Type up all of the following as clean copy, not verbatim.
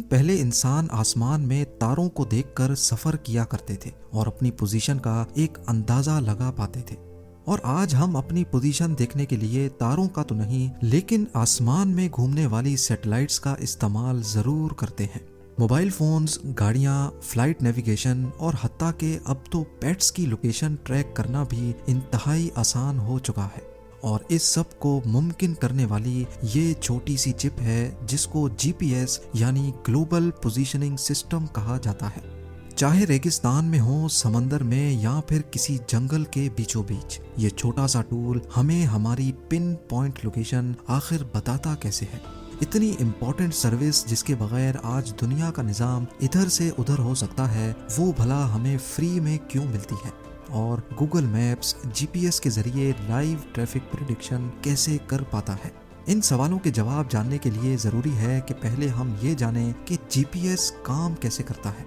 पहले इंसान आसमान में तारों को देखकर सफर किया करते थे और अपनी पोजीशन का एक अंदाजा लगा पाते थे। और आज हम अपनी पोजीशन देखने के लिए तारों का तो नहीं, लेकिन आसमान में घूमने वाली सैटेलाइट्स का इस्तेमाल जरूर करते हैं। मोबाइल फोन्स, गाड़ियां, फ्लाइट नेविगेशन और हत्ता के अब तो पेट्स की लोकेशन ट्रैक करना भी इंतहाई आसान हो चुका है। और इस सब को मुमकिन करने वाली ये छोटी सी चिप है जिसको जीपीएस यानी ग्लोबल पोजीशनिंग सिस्टम कहा जाता है। चाहे रेगिस्तान में हो, समंदर में या फिर किसी जंगल के बीचों बीच, ये छोटा सा टूल हमें हमारी पिन पॉइंट लोकेशन आखिर बताता कैसे है। इतनी इम्पोर्टेंट सर्विस जिसके बगैर आज दुनिया का निज़ाम इधर से उधर हो सकता है, वो भला हमें फ्री में क्यों मिलती है। और गूगल मैप्स जीपीएस के जरिए लाइव ट्रैफिक प्रेडिक्शन कैसे कर पाता है। इन सवालों के जवाब जानने के लिए ज़रूरी है कि पहले हम ये जानें कि जीपीएस काम कैसे करता है।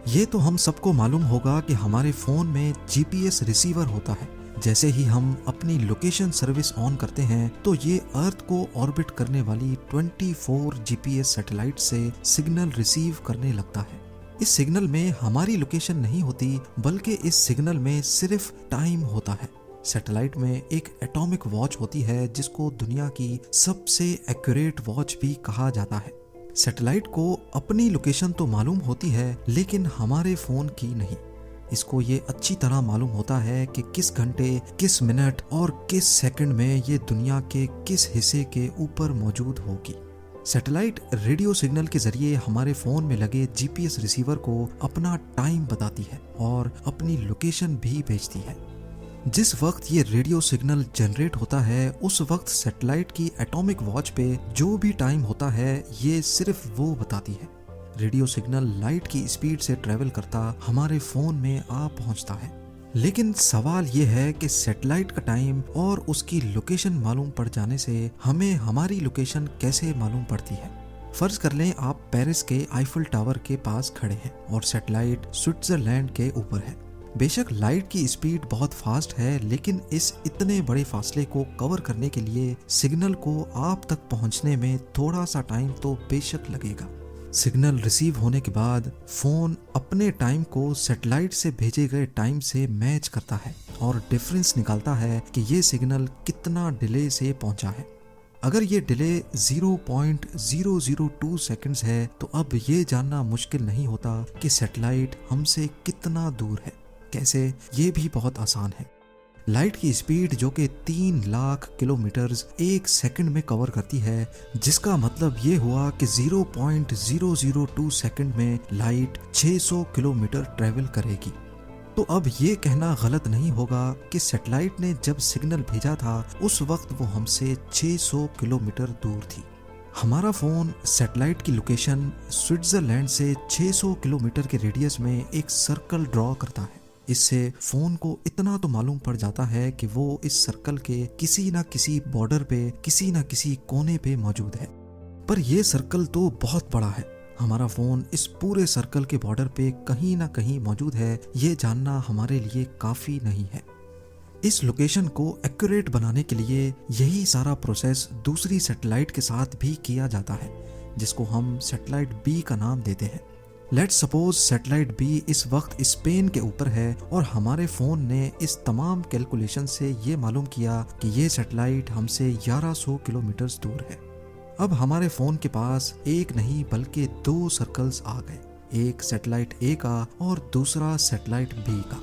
ये तो हम सबको मालूम होगा कि हमारे फ़ोन में जीपीएस रिसीवर होता है। जैसे ही हम अपनी लोकेशन सर्विस ऑन करते हैं तो ये अर्थ को ऑर्बिट करने वाली 24 जीपीएस सैटेलाइट से सिग्नल रिसीव करने लगता है। इस सिग्नल में हमारी लोकेशन नहीं होती, बल्कि इस सिग्नल में सिर्फ टाइम होता है। सैटेलाइट में एक एटॉमिक वॉच होती है जिसको दुनिया की सबसे एक्यूरेट वॉच भी कहा जाता है। सैटेलाइट को अपनी लोकेशन तो मालूम होती है, लेकिन हमारे फोन की नहीं। इसको ये अच्छी तरह मालूम होता है कि किस घंटे, किस मिनट और किस सेकंड में ये दुनिया के किस हिस्से के ऊपर मौजूद होगी। सैटेलाइट रेडियो सिग्नल के जरिए हमारे फोन में लगे जीपीएस रिसीवर को अपना टाइम बताती है और अपनी लोकेशन भी भेजती है। जिस वक्त ये रेडियो सिग्नल जनरेट होता है, उस वक्त सैटेलाइट की एटॉमिक वॉच पे जो भी टाइम होता है, ये सिर्फ वो बताती है। रेडियो सिग्नल लाइट की स्पीड से ट्रेवल करता हमारे फोन में आ पहुंचता है। लेकिन सवाल ये है कि सैटेलाइट का टाइम और उसकी लोकेशन मालूम पड़ जाने से हमें हमारी लोकेशन कैसे मालूम पड़ती है। फर्ज कर लें आप पेरिस के आईफल टावर के पास खड़े हैं और सैटेलाइट स्विट्जरलैंड के ऊपर है। बेशक लाइट की स्पीड बहुत फास्ट है, लेकिन इस इतने बड़े फासले को कवर करने के लिए सिग्नल को आप तक पहुंचने में थोड़ा सा टाइम तो बेशक लगेगा। सिग्नल रिसीव होने के बाद फोन अपने टाइम को सैटेलाइट से भेजे गए टाइम से मैच करता है और डिफरेंस निकालता है कि ये सिग्नल कितना डिले से पहुंचा है। अगर ये डिले 0.002 सेकंड्स है तो अब ये जानना मुश्किल नहीं होता कि सैटेलाइट हमसे कितना दूर है। कैसे, ये भी बहुत आसान है। लाइट की स्पीड जो कि 3 लाख किलोमीटर एक सेकंड में कवर करती है, जिसका मतलब ये हुआ कि 0.002 सेकंड में लाइट 600 किलोमीटर ट्रेवल करेगी। तो अब ये कहना गलत नहीं होगा कि सैटेलाइट ने जब सिग्नल भेजा था उस वक्त वो हमसे 600 किलोमीटर दूर थी। हमारा फोन सैटेलाइट की लोकेशन स्विट्जरलैंड से 600 किलोमीटर के रेडियस में एक सर्कल ड्रॉ करता है। इससे फोन को इतना तो मालूम पड़ जाता है कि वो इस सर्कल के किसी न किसी बॉर्डर पे, किसी न किसी कोने पे मौजूद है। पर ये सर्कल तो बहुत बड़ा है। हमारा फोन इस पूरे सर्कल के बॉर्डर पे कहीं ना कहीं मौजूद है, ये जानना हमारे लिए काफी नहीं है। इस लोकेशन को एक्यूरेट बनाने के लिए यही सारा प्रोसेस दूसरी सैटेलाइट के साथ भी किया जाता है, जिसको हम सैटेलाइट बी का नाम देते हैं। लेट्स सपोज सैटेलाइट बी इस वक्त स्पेन के ऊपर है और हमारे फोन ने इस तमाम कैलकुलेशन से ये मालूम किया कि ये सैटेलाइट हमसे 1100 किलोमीटर दूर है। अब हमारे फोन के पास एक नहीं बल्कि 2 सर्कल्स आ गए, एक सैटेलाइट ए का और दूसरा सैटेलाइट बी का।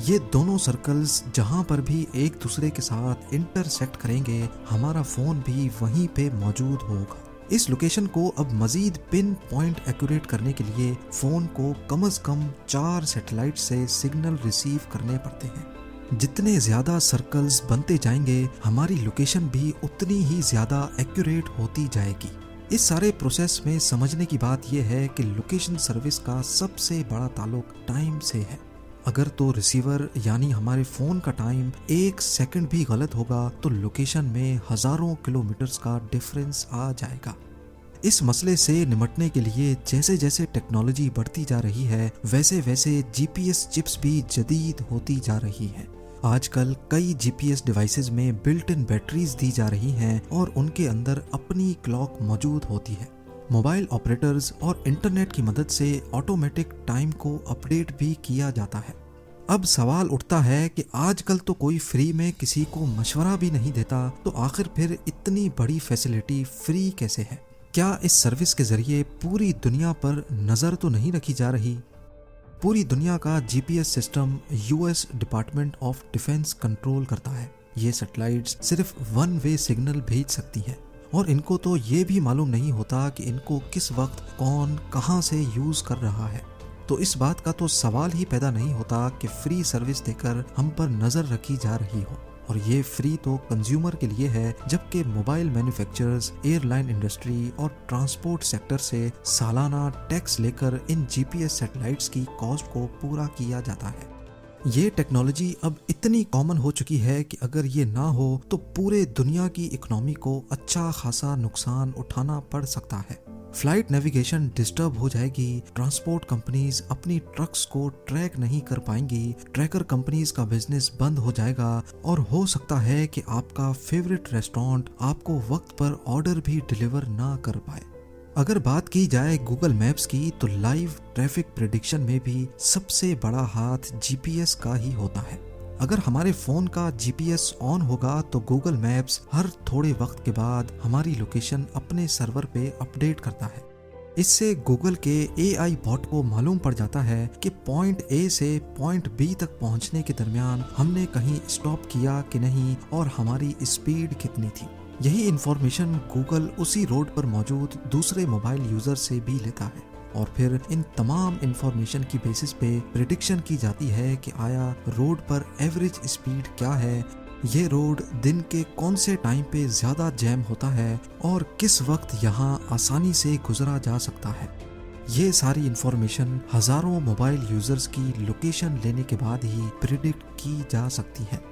ये दोनों सर्कल्स जहां पर भी एक दूसरे के साथ इंटरसेक्ट करेंगे, हमारा फोन भी वहीं पे मौजूद होगा। इस लोकेशन को अब मजीद पिन पॉइंट एक्यूरेट करने के लिए फोन को कम से कम 4 सैटेलाइट से सिग्नल रिसीव करने पड़ते हैं। जितने ज्यादा सर्कल्स बनते जाएंगे, हमारी लोकेशन भी उतनी ही ज्यादा एक्यूरेट होती जाएगी। इस सारे प्रोसेस में समझने की बात यह है कि लोकेशन सर्विस का सबसे बड़ा ताल्लुक टाइम से है। अगर तो रिसीवर यानी हमारे फोन का टाइम 1 सेकंड भी गलत होगा तो लोकेशन में हजारों किलोमीटर्स का डिफरेंस आ जाएगा। इस मसले से निपटने के लिए जैसे जैसे टेक्नोलॉजी बढ़ती जा रही है, वैसे वैसे जीपीएस चिप्स भी जदीद होती जा रही हैं। आजकल कई जीपीएस डिवाइसेस में बिल्ट इन बैटरीज दी जा रही हैं और उनके अंदर अपनी क्लॉक मौजूद होती है। मोबाइल ऑपरेटर्स और इंटरनेट की मदद से ऑटोमेटिक टाइम को अपडेट भी किया जाता है। अब सवाल उठता है कि आजकल तो कोई फ्री में किसी को मशवरा भी नहीं देता, तो आखिर फिर इतनी बड़ी फैसिलिटी फ्री कैसे है? क्या इस सर्विस के जरिए पूरी दुनिया पर नज़र तो नहीं रखी जा रही? पूरी दुनिया का GPS system US department of defence control करता है। ये सैटेलाइट्स सिर्फ वन वे सिग्नल भेज सकती हैं और इनको तो ये भी मालूम नहीं होता कि इनको किस वक्त कौन कहां से यूज कर रहा है। तो इस बात का तो सवाल ही पैदा नहीं होता कि फ्री सर्विस देकर हम पर नजर रखी जा रही हो। और ये फ्री तो कंज्यूमर के लिए है, जबकि मोबाइल मैन्युफैक्चरर्स, एयरलाइन इंडस्ट्री और ट्रांसपोर्ट सेक्टर से सालाना टैक्स लेकर इन जीपीएस सैटेलाइट्स की कॉस्ट को पूरा किया जाता है। ये टेक्नोलॉजी अब इतनी कॉमन हो चुकी है कि अगर ये ना हो तो पूरे दुनिया की इकोनॉमी को अच्छा खासा नुकसान उठाना पड़ सकता है। फ्लाइट नेविगेशन डिस्टर्ब हो जाएगी, ट्रांसपोर्ट कंपनीज अपनी ट्रक्स को ट्रैक नहीं कर पाएंगी, ट्रैकर कंपनीज का बिजनेस बंद हो जाएगा और हो सकता है कि आपका फेवरेट रेस्टोरेंट आपको वक्त पर ऑर्डर भी डिलीवर ना कर पाए। अगर बात की जाए गूगल मैप्स की, तो लाइव ट्रैफिक प्रेडिक्शन में भी सबसे बड़ा हाथ जीपीएस का ही होता है। अगर हमारे फोन का जीपीएस ऑन होगा तो गूगल मैप्स हर थोड़े वक्त के बाद हमारी लोकेशन अपने सर्वर पे अपडेट करता है। इससे गूगल के एआई बॉट को मालूम पड़ जाता है कि पॉइंट ए से पॉइंट बी तक पहुंचने के दरमियान हमने कहीं स्टॉप किया कि नहीं और हमारी स्पीड कितनी थी। यही इंफॉर्मेशन गूगल उसी रोड पर मौजूद दूसरे मोबाइल यूजर से भी लेता है और फिर इन तमाम इंफॉर्मेशन की बेसिस पे प्रिडिक्शन की जाती है कि आया रोड पर एवरेज स्पीड क्या है, ये रोड दिन के कौन से टाइम पे ज्यादा जैम होता है और किस वक्त यहाँ आसानी से गुजरा जा सकता है। ये सारी इंफॉर्मेशन हजारों मोबाइल यूजर्स की लोकेशन लेने के बाद ही प्रिडिक्ट की जा सकती है।